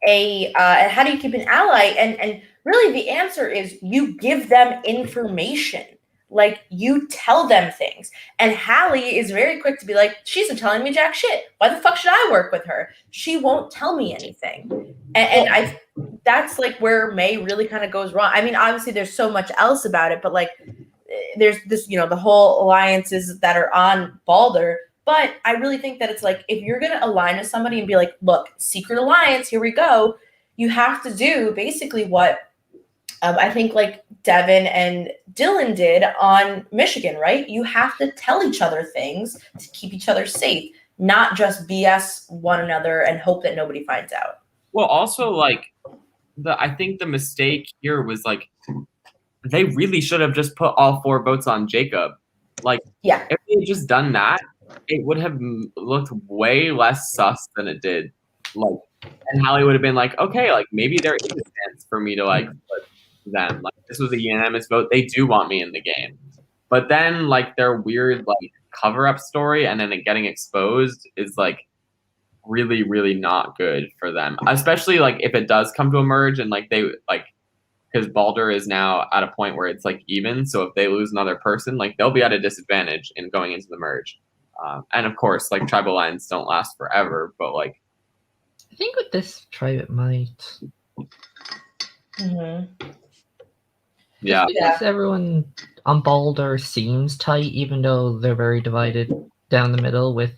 an ally? And really the answer is you give them information. Like, you tell them things. And Hallie is very quick to be like, she's not telling me jack shit. Why the fuck should I work with her? She won't tell me anything. And that's like where May really kind of goes wrong. I mean, obviously there's so much else about it, but like there's this, the whole alliances that are on Baldur. But I really think that it's like, if you're going to align with somebody and be like, look, secret alliance, here we go. You have to do basically what I think like Devin and Dylan did on Michigan, right? You have to tell each other things to keep each other safe, not just BS one another and hope that nobody finds out. Well, also like I think the mistake here was like they really should have just put all 4 votes on Jacob. Like, yeah, if they had just done that, it would have looked way less sus than it did. Like, and Hallie would have been like, okay, like maybe there is a chance for me to like put them. Like, this was a unanimous vote. They do want me in the game. But then like their weird like cover-up story and then it getting exposed is like really, really not good for them. Especially like if it does come to a merge and like they like, because Baldur is now at a point where it's like even. So if they lose another person, like they'll be at a disadvantage in going into the merge. And of course, like tribal lines don't last forever, but like I think with this tribe it might. Mm-hmm. Yeah. Because everyone on Baldur seems tight, even though they're very divided down the middle with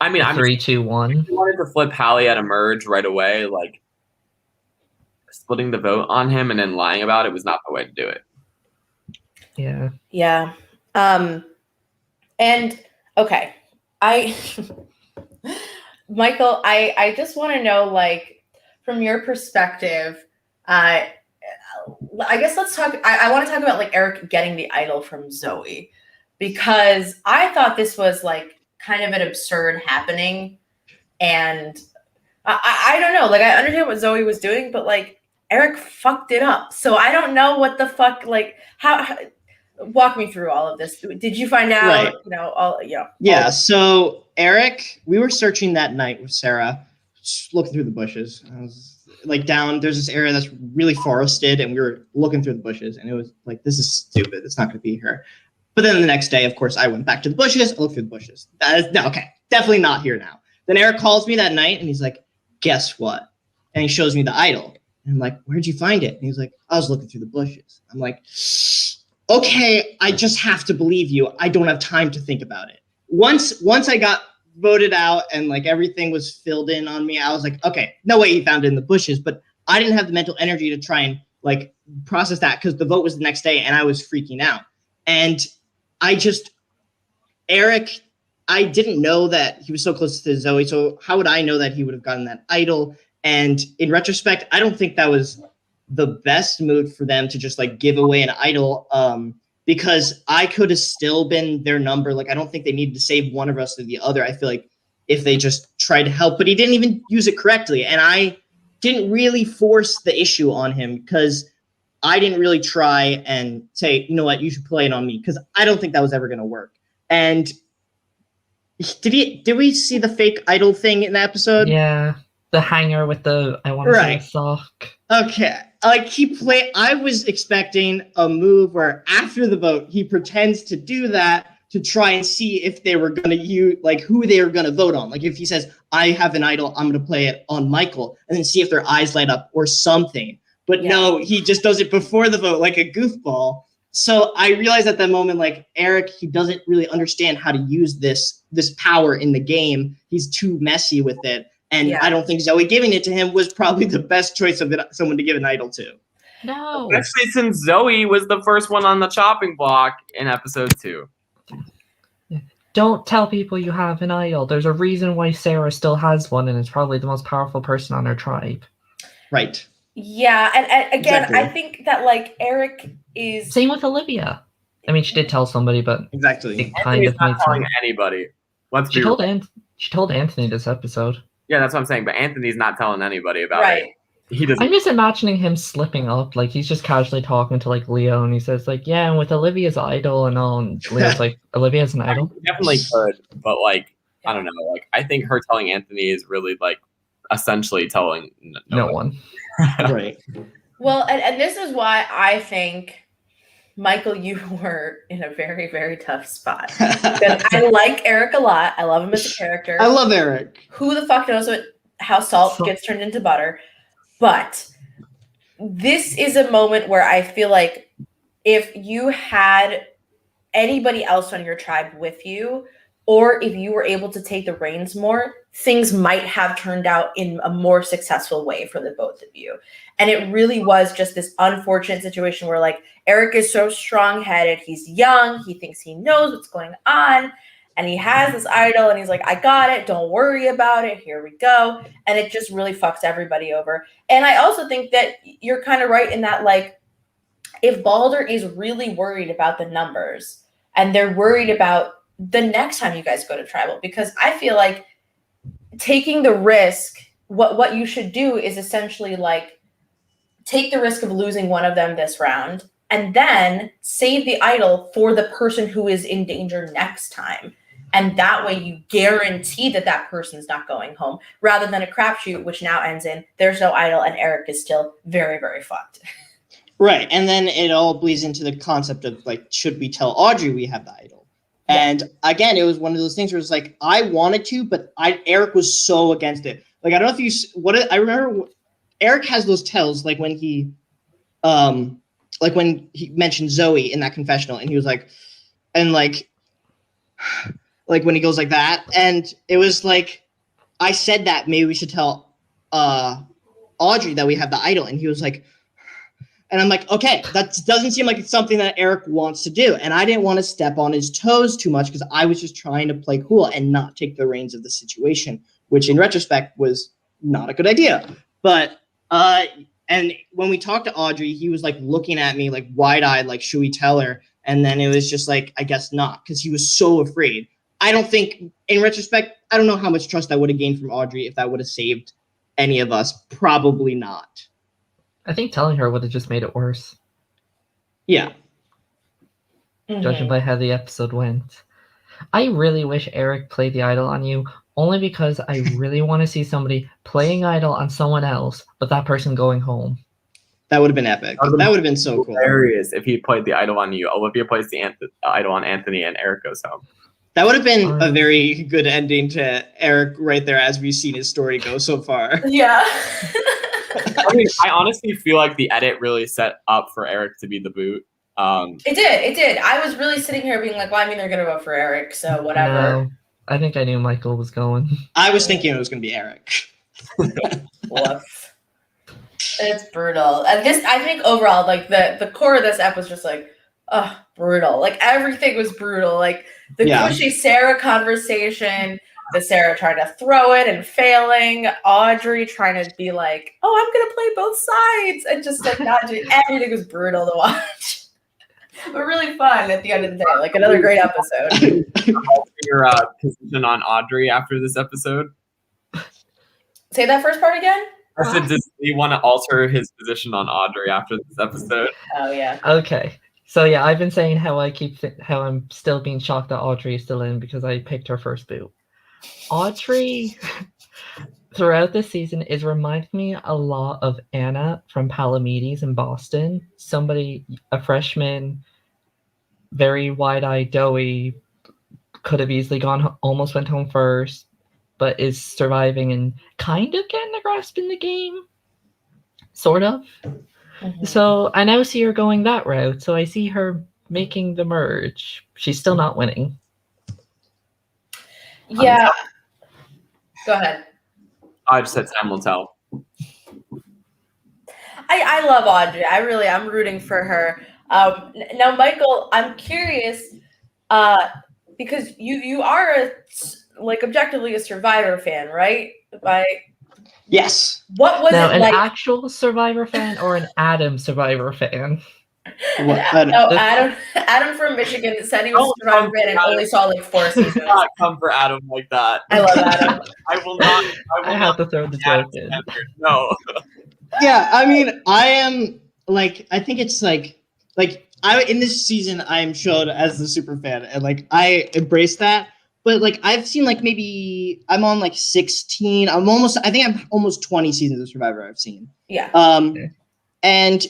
3, 2, 1. If you wanted to flip Hallie at a merge right away, like splitting the vote on him and then lying about it was not the way to do it. Yeah. Yeah. And okay, Michael, I just want to know, like, from your perspective, I guess let's talk. I want to talk about like Eric getting the idol from Zoe, because I thought this was like kind of an absurd happening, and I don't know. Like, I understand what Zoe was doing, but like Eric fucked it up. So I don't know what the fuck. Like, how walk me through all of this. Did you find out? Right. Yeah. So Eric, we were searching that night with Sarah, just looking through the bushes. I was like down. There's this area that's really forested, and we were looking through the bushes, and it was like, this is stupid. It's not going to be here. But then the next day, of course, I went back to the bushes. I looked through the bushes. Okay, definitely not here now. Then Eric calls me that night, and he's like, guess what? And he shows me the idol. And I'm like, where'd you find it? And he's like, I was looking through the bushes. I'm like, okay, I just have to believe you. I don't have time to think about it. Once I got voted out and like everything was filled in on me, I was like, okay, no way he found it in the bushes. But I didn't have the mental energy to try and like process that, because the vote was the next day and I was freaking out. And Eric, I didn't know that he was so close to Zoe. So how would I know that he would have gotten that idol? And in retrospect, I don't think that was the best move for them to just like give away an idol, because I could have still been their number. Like, I don't think they needed to save one of us or the other. I feel like if they just tried to help, but he didn't even use it correctly. And I didn't really force the issue on him, because I didn't really try and say, you know what, you should play it on me, because I don't think that was ever going to work. And did we see the fake idol thing in the episode? Yeah. The hanger with the, I want to say, sock. Okay. Like, I was expecting a move where after the vote, he pretends to do that to try and see if they were going to use, like, who they were going to vote on. Like, if he says, I have an idol, I'm going to play it on Michael, and then see if their eyes light up or something. But no, he just does it before the vote, like a goofball. So I realized at that moment, like, Eric, he doesn't really understand how to use this power in the game. He's too messy with it. And Yeah. I don't think Zoe giving it to him was probably the best choice of someone to give an idol to. No. Especially since Zoe was the first one on the chopping block in episode 2. Don't tell people you have an idol. There's a reason why Sarah still has one, and is probably the most powerful person on her tribe. Right. Yeah, and again, Exactly. I think that like Eric is Same with Olivia. I mean, she did tell somebody, but Exactly. it kind Anthony's of not made telling sense. anybody. Let's She be told real. She told Anthony this episode. Yeah, that's what I'm saying. But Anthony's not telling anybody about right. it. He doesn't. I'm just imagining him slipping up, like he's just casually talking to like Leo, and he says like, "Yeah, and with Olivia's idol and all." And Leo's like, "Olivia's an idol." He definitely could, but like I don't know. Like I think her telling Anthony is really like essentially telling No one. Right. Well, and this is why I think Michael, you were in a very, very tough spot. I like Eric a lot. I love him as a character. I love Eric. Who the fuck knows how salt gets turned into butter? But this is a moment where I feel like if you had anybody else on your tribe with you, or if you were able to take the reins more, things might have turned out in a more successful way for the both of you. And it really was just this unfortunate situation where like Eric is so strong-headed, he's young, he thinks he knows what's going on, and he has this idol and he's like, I got it, don't worry about it, here we go. And it just really fucks everybody over. And I also think that you're kind of right in that like, if Balder is really worried about the numbers and they're worried about the next time you guys go to tribal, because I feel like taking the risk, what you should do is essentially like take the risk of losing one of them this round and then save the idol for the person who is in danger next time. And that way you guarantee that that person's not going home rather than a crapshoot, which now ends in there's no idol and Eric is still very, very fucked. Right. And then it all bleeds into the concept of like, should we tell Audrey we have the idol? And again, it was one of those things where it's like, I wanted to, but Eric was so against it. Like, I don't know if I remember Eric has those tells, like when he mentioned Zoe in that confessional and he was like, and like when he goes like that. And it was like, I said that maybe we should tell Audrey that we have the idol. And he was like, and I'm like, okay, that doesn't seem like it's something that Eric wants to do. And I didn't want to step on his toes too much because I was just trying to play cool and not take the reins of the situation, which in retrospect was not a good idea. But, and when we talked to Audrey, he was like looking at me like wide-eyed, like, should we tell her? And then it was just like, I guess not, because he was so afraid. I don't think, in retrospect, I don't know how much trust I would have gained from Audrey if that would have saved any of us. Probably not. I think telling her would have just made it worse, Yeah. judging by how the episode went. I really wish Eric played the idol on you, only because I really want to see somebody playing idol on someone else, but that person going home. That would have been epic. That would have been so cool. Hilarious if he played the idol on you. Olivia plays the idol on Anthony, and Eric goes home. That would have been a very good ending to Eric right there as we've seen his story go so far. Yeah. I mean, I honestly feel like the edit really set up for Eric to be the boot. It did. I was really sitting here being like, well, I mean, they're going to vote for Eric, so whatever. No, I think I knew Michael was going. I was thinking it was going to be Eric. Woof. It's brutal. And this, I think overall, like the core of this ep was just like, oh, brutal. Like everything was brutal. Like the cushy Sarah conversation, the Sarah trying to throw it and failing, Audrey trying to be like, oh, I'm going to play both sides. And just like not doing, everything was brutal to watch. But really fun at the end of the day. Like another great episode. Your position on Audrey after this episode? Say that first part again? I said, does he want to alter his position on Audrey after this episode? Oh, yeah. Okay. So yeah, I've been saying how how I'm still being shocked that Audrey is still in because I picked her first boot. Audrey, throughout this season, is reminding me a lot of Anna from Palamedes in Boston. A freshman, very wide-eyed, doughy, could have easily almost went home first, but is surviving and kind of getting a grasp in the game. Sort of. Mm-hmm. So I now see her going that route. So I see her making the merge. She's still not winning. Yeah. Go ahead. I just said time will tell. I love Audrey. I'm rooting for her. Now, Michael, I'm curious, because you are like objectively a Survivor fan, right? Yes. What was Now, it an like? actual Survivor fan or an Adam Survivor fan? Adam from Michigan said he was a Survivor fan and only saw like 4 Do seasons. not come for Adam like that. I love Adam. I will not. I had to throw the joke in. No. Yeah, I mean, I am like, I think it's like I in this season I'm shown as the super fan, and like I embrace that. But like I've seen like maybe I'm on like 16. I think I'm almost 20 seasons of Survivor I've seen. Yeah. And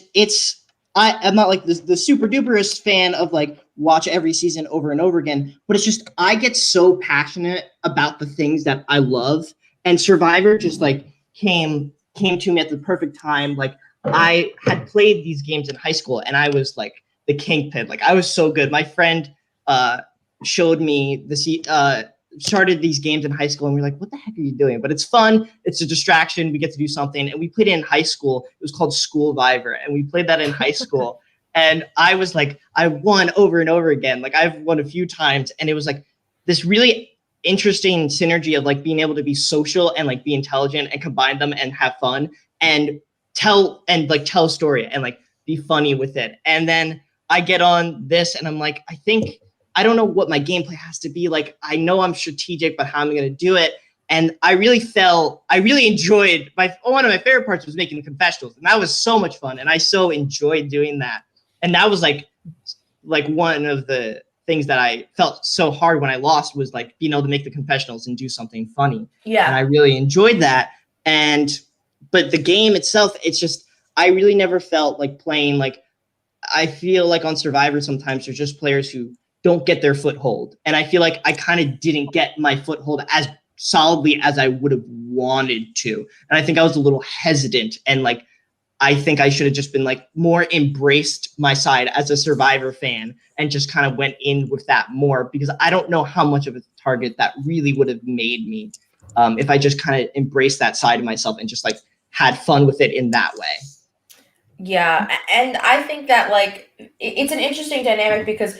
I'm not like the super duperest fan of like watch every season over and over again, but it's just I get so passionate about the things that I love, and Survivor just like came to me at the perfect time. Like I had played these games in high school, and I was like the kingpin. Like I was so good. My friend showed me started these games in high school, and we were like, what the heck are you doing? But it's fun. It's a distraction. We get to do something. And we played it in high school. It was called School-Vivor. And we played that in high school. And I was like, I won over and over again. Like I've won a few times. And it was like this really interesting synergy of like being able to be social and like be intelligent and combine them and have fun and tell a story and like be funny with it. And then I get on this and I'm like, I don't know what my gameplay has to be. Like, I know I'm strategic, but how am I going to do it? And I really enjoyed one of my favorite parts was making the confessionals. And that was so much fun. And I so enjoyed doing that. And that was like one of the things that I felt so hard when I lost was like being able to make the confessionals and do something funny. Yeah. And I really enjoyed that. But the game itself, it's just, I really never felt like playing. Like, I feel like on Survivor, sometimes there's just players who don't get their foothold. And I feel like I kind of didn't get my foothold as solidly as I would have wanted to. And I think I was a little hesitant. And like, I think I should have just been like more embraced my side as a Survivor fan and just kind of went in with that more, because I don't know how much of a target that really would have made me if I just kind of embraced that side of myself and just like had fun with it in that way. Yeah. And I think that like, it's an interesting dynamic because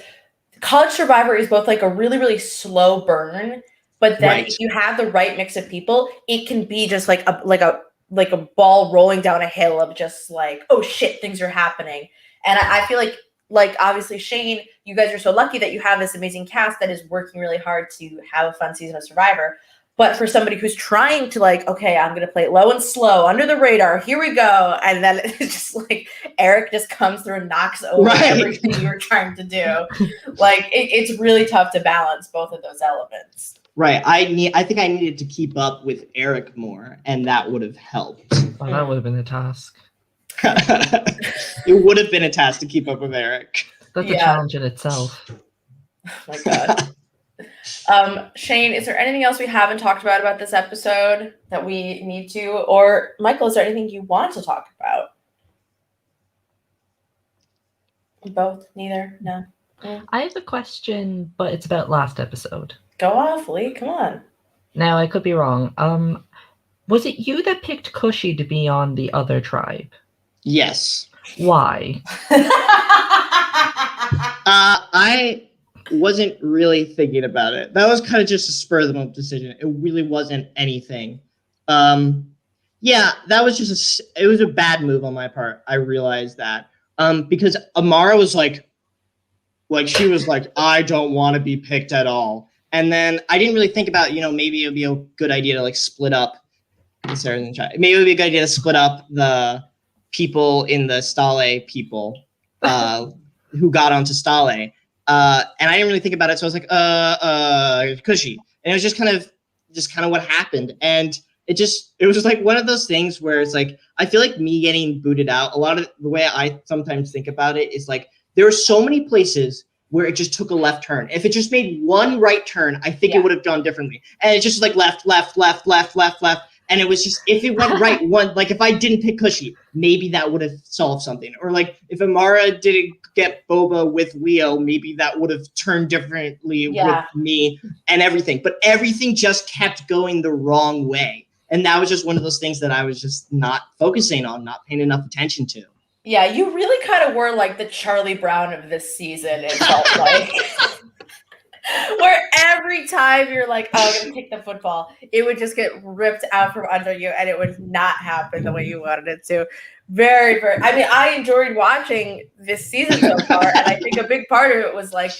College Survivor is both like a really, really slow burn, but then if you have the right mix of people, it can be just like a ball rolling down a hill of just like, oh shit, things are happening. And I feel like obviously Shane, you guys are so lucky that you have this amazing cast that is working really hard to have a fun season of Survivor. But for somebody who's trying to like, okay, I'm going to play it low and slow, under the radar, here we go. And then it's just like Eric just comes through and knocks over everything you were trying to do. Like, it's really tough to balance both of those elements. Right. I think I needed to keep up with Eric more, and that would have helped. Oh, that would have been a task. It would have been a task to keep up with Eric. That's a challenge in itself. Oh my God. Shane, is there anything else we haven't talked about this episode that we need to? Or Michael, is there anything you want to talk about? Both? Neither? No? I have a question, but it's about last episode. Go off, Lee. Come on. Now, I could be wrong. Was it you that picked Cushy to be on the other tribe? Yes. Why? I wasn't really thinking about it. That was kind of just a spur of the moment decision. It really wasn't anything. Yeah, that was just it was a bad move on my part. I realized that. Because Amara was like she was like, I don't want to be picked at all. And then I didn't really think about, maybe it would be a good idea to like split up. Maybe it would be a good idea to split up the people in the Stale people who got onto Stale. And I didn't really think about it. So I was like, Cushy. And it was just kind of what happened. And it was just like one of those things where it's like, I feel like me getting booted out, a lot of the way I sometimes think about it is like, there are so many places where it just took a left turn. If it just made one right turn, I think it would have gone differently. And it just like left. And it was just, if it went right one, like if I didn't pick Cushy, maybe that would have solved something. Or like if Amara didn't get Boba with Leo, maybe that would have turned differently with me and everything. But everything just kept going the wrong way. And that was just one of those things that I was just not focusing on, not paying enough attention to. Yeah, you really kind of were like the Charlie Brown of this season, it felt like. Where every time you're like, oh, I'm going to kick the football, it would just get ripped out from under you and it would not happen the way you wanted it to. Very, very. I mean, I enjoyed watching this season so far. And I think a big part of it was like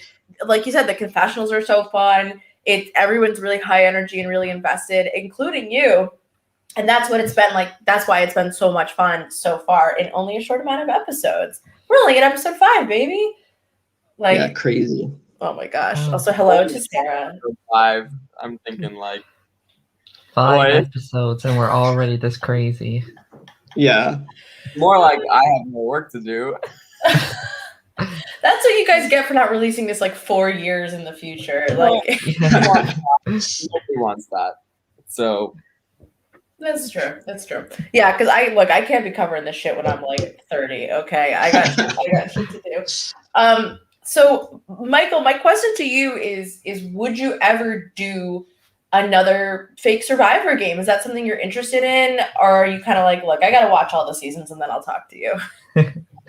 you said, the confessionals are so fun. Everyone's really high energy and really invested, including you. And that's what it's been like. That's why it's been so much fun so far in only a short amount of episodes. We're only at episode 5, baby. Like, yeah, crazy. Oh my gosh. Also, hello to Sarah. 5. I'm thinking like 5 episodes and we're already this crazy. Yeah. More like I have more work to do. That's what you guys get for not releasing this like 4 years in the future. Like, Nobody wants that. So that's true. That's true. Yeah, because I can't be covering this shit when I'm like 30. Okay, I got shit to do. So Michael, my question to you is would you ever do another fake Survivor game? Is that something you're interested in, or are you kind of like, look, I gotta watch all the seasons and then I'll talk to you?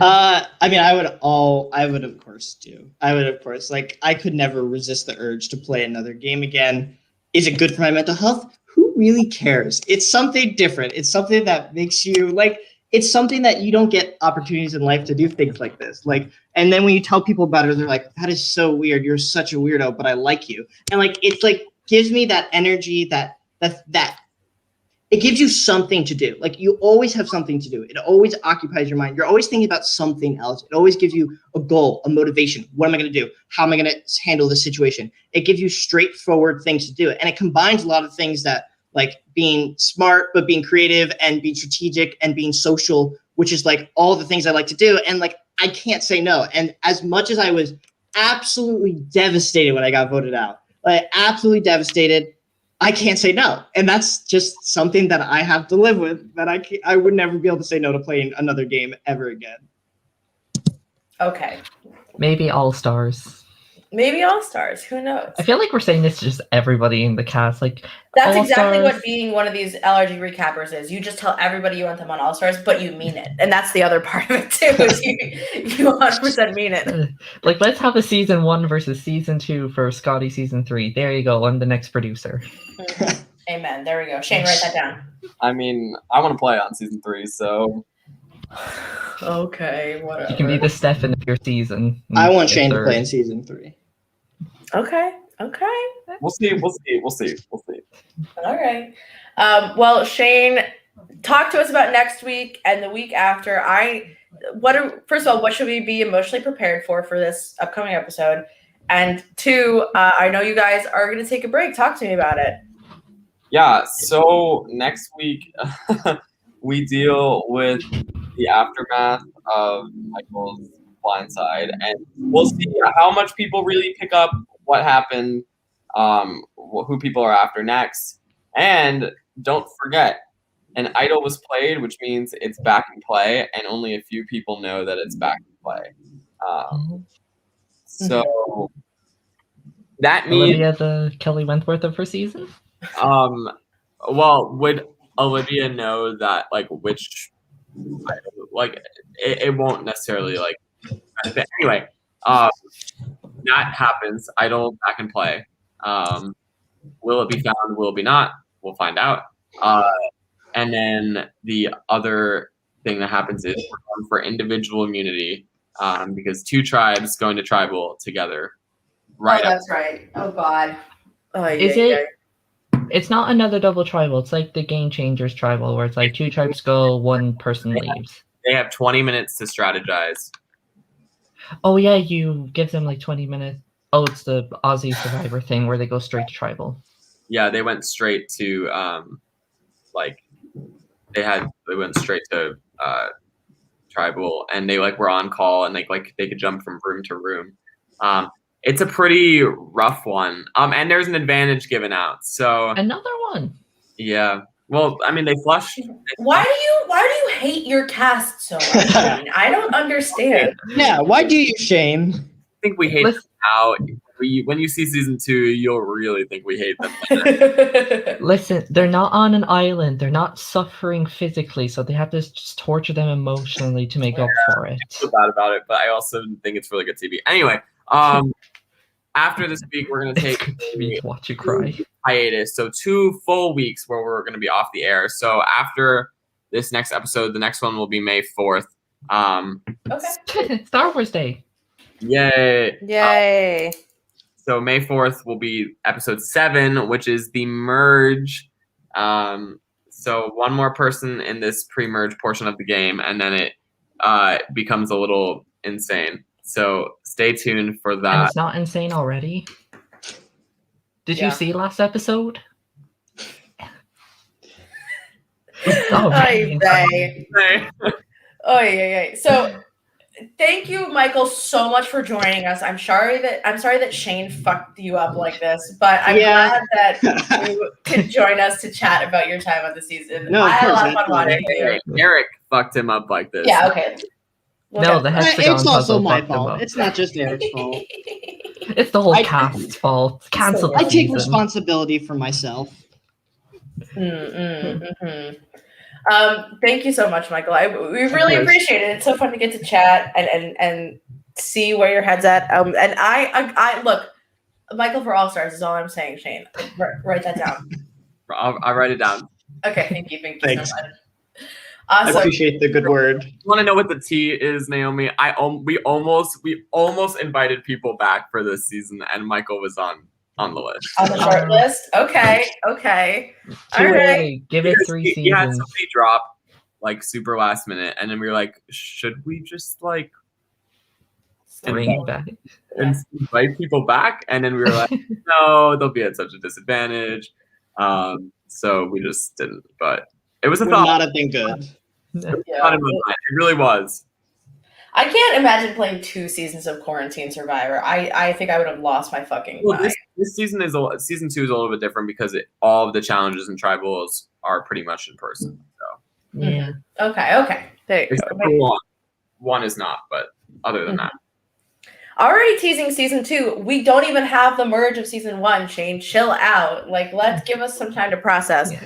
I mean, I would of course do. I would of course, like, I could never resist the urge to play another game again. Is it good for my mental health? Who really cares? It's something different. It's something that makes you like. It's something that you don't get opportunities in life to do things like this. Like, and then when you tell people about it, they're like, that is so weird. You're such a weirdo, but I like you. And like, it's like, gives me that energy that it gives you something to do. Like, you always have something to do. It always occupies your mind. You're always thinking about something else. It always gives you a goal, a motivation. What am I going to do? How am I going to handle this situation? It gives you straightforward things to do. And it combines a lot of things that, like, being smart, but being creative and being strategic and being social, which is like all the things I like to do. And like, I can't say no. And as much as I was absolutely devastated when I got voted out, like absolutely devastated, I can't say no. And that's just something that I have to live with, that I would never be able to say no to playing another game ever again. Okay. Maybe All-Stars. Maybe All-Stars. Who knows? I feel like we're saying this to just everybody in the cast. Like, that's exactly All-Stars. what being one of these LRG recappers is. You just tell everybody you want them on All-Stars, but you mean it. And that's the other part of it too, is you 100% mean it. Like, let's have a season 1 versus season 2 for Scotty season 3. There you go. I'm the next producer. Amen. There we go. Shane, write that down. I mean, I want to play on season 3, so Okay, whatever. You can be the Stefan of your season. I want Shane to play in season 3. Okay. we'll see. All right. Well, Shane, talk to us about next week and the week after. First of all, what should we be emotionally prepared for this upcoming episode? And 2, I know you guys are going to take a break. Talk to me about it. Yeah, so next week we deal with the aftermath of Michael's blindside, and we'll see how much people really pick up what happened, who people are after next. And don't forget, an idol was played, which means it's back in play, and only a few people know that it's back in play. So that means Olivia, the Kelly Wentworth of her season? well, would Olivia know that, like, which, like, it won't necessarily, like, anyway, that happens. Idol back in play. Will it be found? Will it be not? We'll find out. And then the other thing that happens is we're going for individual immunity, because 2 tribes going to tribal together. Right. Oh, that's right. Oh, God. Oh, Is it? It's not another double tribal. It's like the Game Changers tribal, where it's like 2 tribes go, 1 person leaves. They have 20 minutes to strategize. Oh yeah, you give them like 20 minutes. Oh, it's the Aussie Survivor thing where they go straight to tribal. Yeah, they went straight to they went straight to tribal, and they were on call, and they could jump from room to room. It's a pretty rough one. And there's an advantage given out. So another one. Yeah. Well, I mean, they flushed. Why do you hate your cast so much? I don't understand. Yeah, why do you, Shane? I think we hate them now. when you see season 2, you'll really think we hate them. Listen, they're not on an island. They're not suffering physically, so they have to just torture them emotionally to make up for it. I feel bad about it, but I also think it's really good TV. Anyway, after this week, we're gonna It's take good to be watch you cry. hiatus, so 2 full weeks where we're gonna be off the air. So after this next episode, the next one will be May 4th. Okay. Star Wars Day. Yay! Yay. So May 4th will be episode 7, which is the merge. So one more person in this pre-merge portion of the game, and then it becomes a little insane. So stay tuned for And that. it's not insane already. Did Yeah. you see last episode? It's Oy already insane. vey. Oh yeah. So thank you, Michael, so much for joining us. I'm sorry that Shane fucked you up like this, but I'm Yeah. glad that you could join us to chat about your time on the season. No, of I had a lot of course, fun watching you. Eric fucked him up like this. Yeah, okay. No, the hexagon It's also puzzle my fucked them fault. up. It's not just Eric's fault. It's the whole I- cast's fault. Cancel the I take season. responsibility for myself. Thank you so much, Michael. We really course. appreciate it. It's so fun to get to chat and see where your head's at. And I look, Michael for All Stars is all I'm saying. Shane, write that down. I'll write it down. Okay, thank you Thanks. so much. I Awesome. appreciate the good word. You want to know what the T is, Naomi? We almost invited people back for this season, and Michael was on the list. On the short list. Okay. Too All right. early. Give it Because 3 he had seasons. somebody drop like super last minute, and then we were like, should we just like Bring it back. invite people back? And then we were like, no, they'll be at such a disadvantage. So we just didn't. But it was a Would thought. not have been good. Yeah. Thought in my mind. It really was. I can't imagine playing 2 seasons of Quarantine Survivor. I think I would have lost my fucking Well, mind. this season season 2 is a little bit different because all of the challenges and tribals are pretty much in person. So Yeah. Okay. There you except go. for one. One is not, but other than that. Already teasing season 2. We don't even have the merge of season 1, Shane. Chill out. Like, let's give us some time to process. Yeah.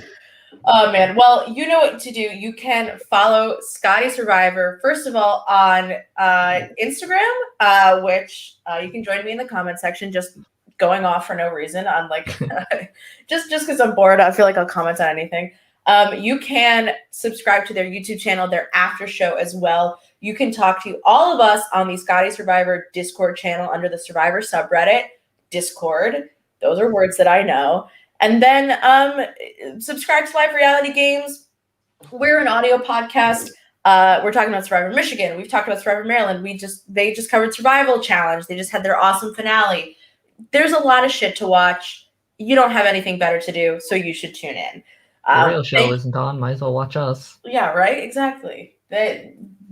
Oh, man. Well, you know what to do. You can follow Scotty Survivor, first of all, on Instagram, which you can join me in the comment section, just going off for no reason on like, just because I'm bored. I feel like I'll comment on anything. You can subscribe to their YouTube channel, their after show as well. You can talk to all of us on the Scotty Survivor Discord channel under the Survivor subreddit, Discord. Those are words that I know. And then subscribe to Live Reality Games. We're an audio podcast. We're talking about Survivor Michigan. We've talked about Survivor Maryland. They just covered Survival Challenge. They just had their awesome finale. There's a lot of shit to watch. You don't have anything better to do, so you should tune in. The real show isn't on. Might as well watch us. Yeah, right. Exactly.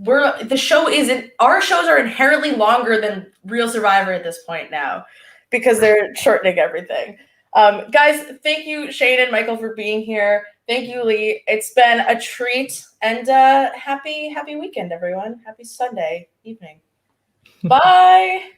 Our shows are inherently longer than Real Survivor at this point now because they're shortening everything. Guys, thank you, Shane and Michael, for being here. Thank you, Lee. It's been a treat, and happy weekend, everyone. Happy Sunday evening. Bye.